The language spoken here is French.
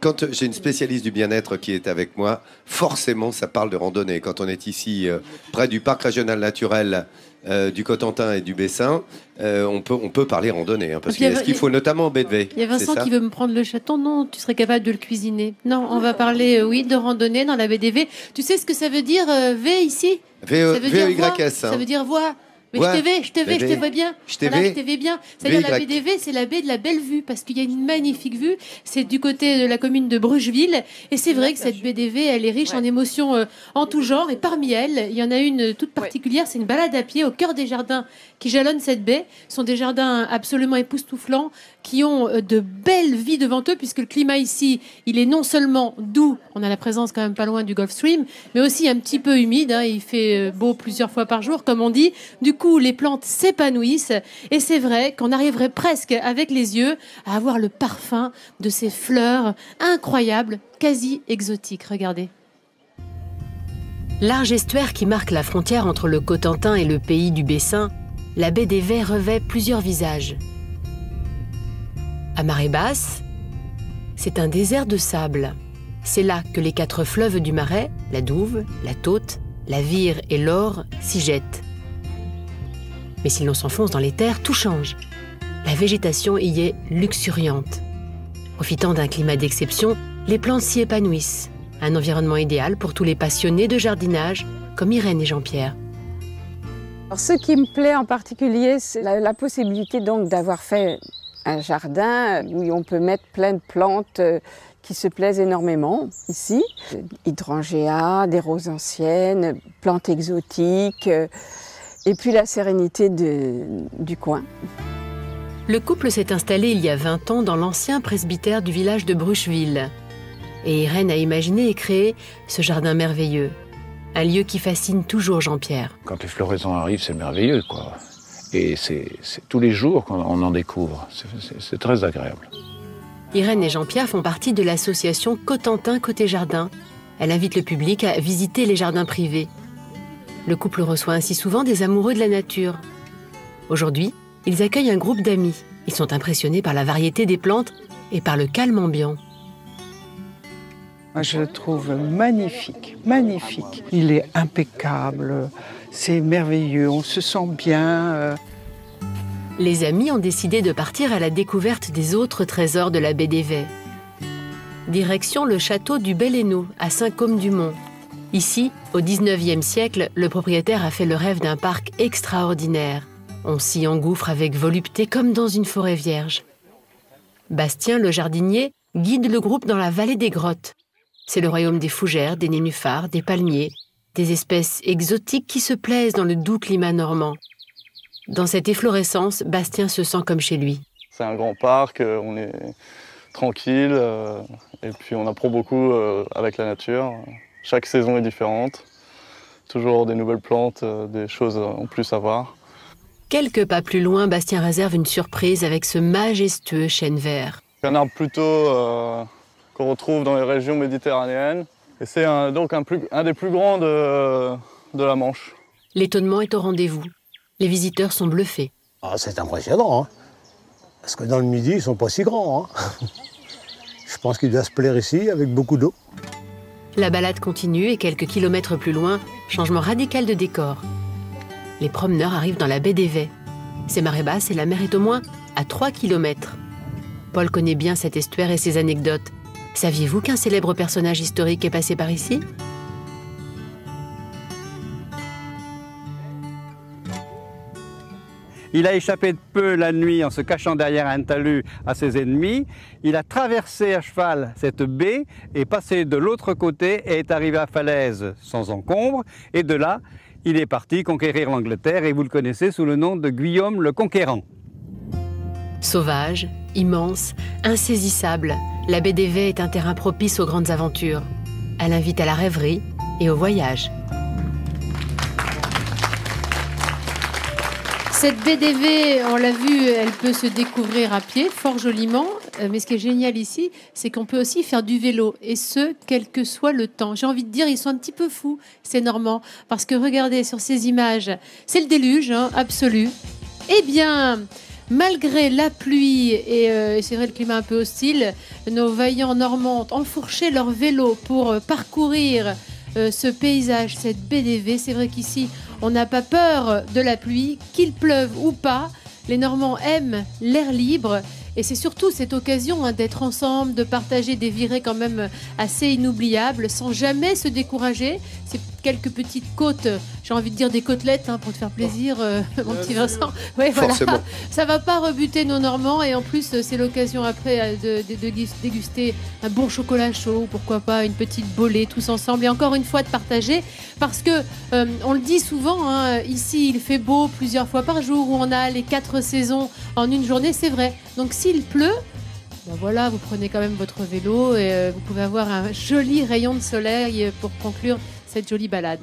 Quand j'ai une spécialiste du bien-être qui est avec moi, forcément, ça parle de randonnée. Quand on est ici, près du parc régional naturel du Cotentin et du Bessin, on peut parler randonnée. Hein, parce qu'il y a ce qu'il faut, notamment en baie de Vey. Il y a C'est Vincent ça qui veut me prendre le chaton. Non, tu serais capable de le cuisiner. Non, on va parler, oui, de randonnée dans la baie des Vey. Tu sais ce que ça veut dire, V ici? Ça veut dire voix. V-E-Y-S. Ça veut dire voix. Mais Ouais, je te vois bien. Je t'ai Voilà, vu. je te vais bien. C'est-à-dire la VY. baie des Vey, c'est la baie de la belle vue, parce qu'il y a une magnifique vue. C'est du côté de la commune de Brucheville. Et c'est vrai que cette baie des Vey, elle est riche en émotions en tout genre. Et parmi elles, il y en a une toute particulière. C'est une balade à pied au cœur des jardins qui jalonnent cette baie. Ce sont des jardins absolument époustouflants qui ont de belles vies devant eux, puisque le climat ici, il est non seulement doux, on a la présence quand même pas loin du Gulf Stream, mais aussi un petit peu humide, hein, il fait beau plusieurs fois par jour, comme on dit. Du coup, les plantes s'épanouissent, et c'est vrai qu'on arriverait presque avec les yeux à avoir le parfum de ces fleurs incroyables, quasi exotiques. Regardez. Large estuaire qui marque la frontière entre le Cotentin et le pays du Bessin, la baie des Vey revêt plusieurs visages. À marée basse, c'est un désert de sable. C'est là que les 4 fleuves du Marais, la Douve, la Taute, la Vire et l'Or, s'y jettent. Mais si l'on s'enfonce dans les terres, tout change. La végétation y est luxuriante. Profitant d'un climat d'exception, les plantes s'y épanouissent. Un environnement idéal pour tous les passionnés de jardinage, comme Irène et Jean-Pierre. Alors, ce qui me plaît en particulier, c'est la possibilité donc d'avoir fait un jardin où on peut mettre plein de plantes qui se plaisent énormément ici. Hydrangea, des roses anciennes, plantes exotiques, et puis la sérénité du coin. Le couple s'est installé il y a 20 ans dans l'ancien presbytère du village de Brucheville. Et Irène a imaginé et créé ce jardin merveilleux. Un lieu qui fascine toujours Jean-Pierre. Quand les floraisons arrivent, c'est merveilleux, quoi. Et c'est tous les jours qu'on en découvre. C'est très agréable. Irène et Jean-Pierre font partie de l'association Cotentin Côté Jardin. Elle invite le public à visiter les jardins privés. Le couple reçoit ainsi souvent des amoureux de la nature. Aujourd'hui, ils accueillent un groupe d'amis. Ils sont impressionnés par la variété des plantes et par le calme ambiant. Je le trouve magnifique, magnifique. Il est impeccable, c'est merveilleux, on se sent bien. Les amis ont décidé de partir à la découverte des autres trésors de la baie des Vey. Direction le château du Bel-Hainaut, à Saint-Côme-du-Mont. Ici, au XIXe siècle, le propriétaire a fait le rêve d'un parc extraordinaire. On s'y engouffre avec volupté comme dans une forêt vierge. Bastien, le jardinier, guide le groupe dans la vallée des grottes. C'est le royaume des fougères, des nénuphars, des palmiers, des espèces exotiques qui se plaisent dans le doux climat normand. Dans cette efflorescence, Bastien se sent comme chez lui. C'est un grand parc, on est tranquille, et puis on apprend beaucoup avec la nature. Chaque saison est différente, toujours des nouvelles plantes, des choses en plus à voir. Quelques pas plus loin, Bastien réserve une surprise avec ce majestueux chêne vert. Un arbre plutôt qu'on retrouve dans les régions méditerranéennes. Et c'est donc un des plus grands de la Manche. L'étonnement est au rendez-vous. Les visiteurs sont bluffés. Ah, c'est impressionnant, hein, parce que dans le Midi, ils ne sont pas si grands. Hein. Je pense qu'ils doivent se plaire ici avec beaucoup d'eau. La balade continue et quelques kilomètres plus loin, changement radical de décor. Les promeneurs arrivent dans la baie des Vey. C'est marée basse et la mer est au moins à 3 kilomètres. Paul connaît bien cet estuaire et ses anecdotes. Saviez-vous qu'un célèbre personnage historique est passé par ici ? Il a échappé de peu la nuit en se cachant derrière un talus à ses ennemis. Il a traversé à cheval cette baie et passé de l'autre côté et est arrivé à Falaise sans encombre. Et de là, il est parti conquérir l'Angleterre et vous le connaissez sous le nom de Guillaume le Conquérant. Sauvage, immense, insaisissable, la baie des Vey est un terrain propice aux grandes aventures. Elle invite à la rêverie et au voyage. Cette baie des Vey, on l'a vu, elle peut se découvrir à pied, fort joliment. Mais ce qui est génial ici, c'est qu'on peut aussi faire du vélo. Et ce, quel que soit le temps. J'ai envie de dire, ils sont un petit peu fous, ces Normands. Parce que regardez sur ces images, c'est le déluge, hein, absolu. Eh bien, Malgré la pluie et c'est vrai le climat un peu hostile, nos vaillants Normands ont enfourché leur vélo pour parcourir ce paysage, cette BDV. C'est vrai qu'ici, on n'a pas peur de la pluie, qu'il pleuve ou pas. Les Normands aiment l'air libre. Et c'est surtout cette occasion d'être ensemble, de partager des virées quand même assez inoubliables, sans jamais se décourager. C'est quelques petites côtes, j'ai envie de dire des côtelettes pour te faire plaisir, mon petit Vincent. Ouais, voilà. Ça va pas rebuter nos Normands et en plus c'est l'occasion après de déguster un bon chocolat chaud, pourquoi pas une petite bolée tous ensemble et encore une fois de partager parce que on le dit souvent, ici il fait beau plusieurs fois par jour où on a les 4 saisons en une journée, c'est vrai. Donc s'il pleut, ben voilà, vous prenez quand même votre vélo et vous pouvez avoir un joli rayon de soleil pour conclure cette jolie balade.